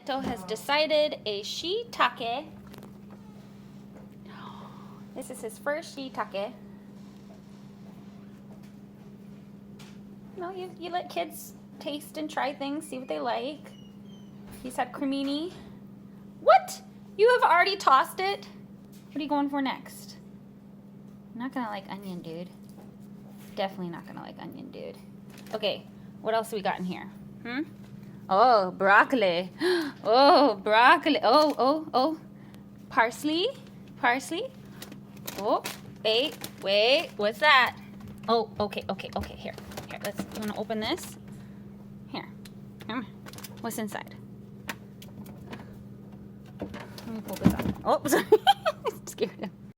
Teto has decided a shiitake. This is his first shiitake. No, you let kids taste and try things, see what they like. He's had cremini. What? You have already tossed it? What are you going for next? I'm not gonna like onion, dude. Definitely not gonna like onion, dude. Okay, what else we got in here? Oh, broccoli. Oh, broccoli. Oh. Parsley. Parsley. Oh, wait. What's that? Oh, okay. Here. You wanna open this? Here. What's inside? Let me pull this out. Oh, sorry. Scared him.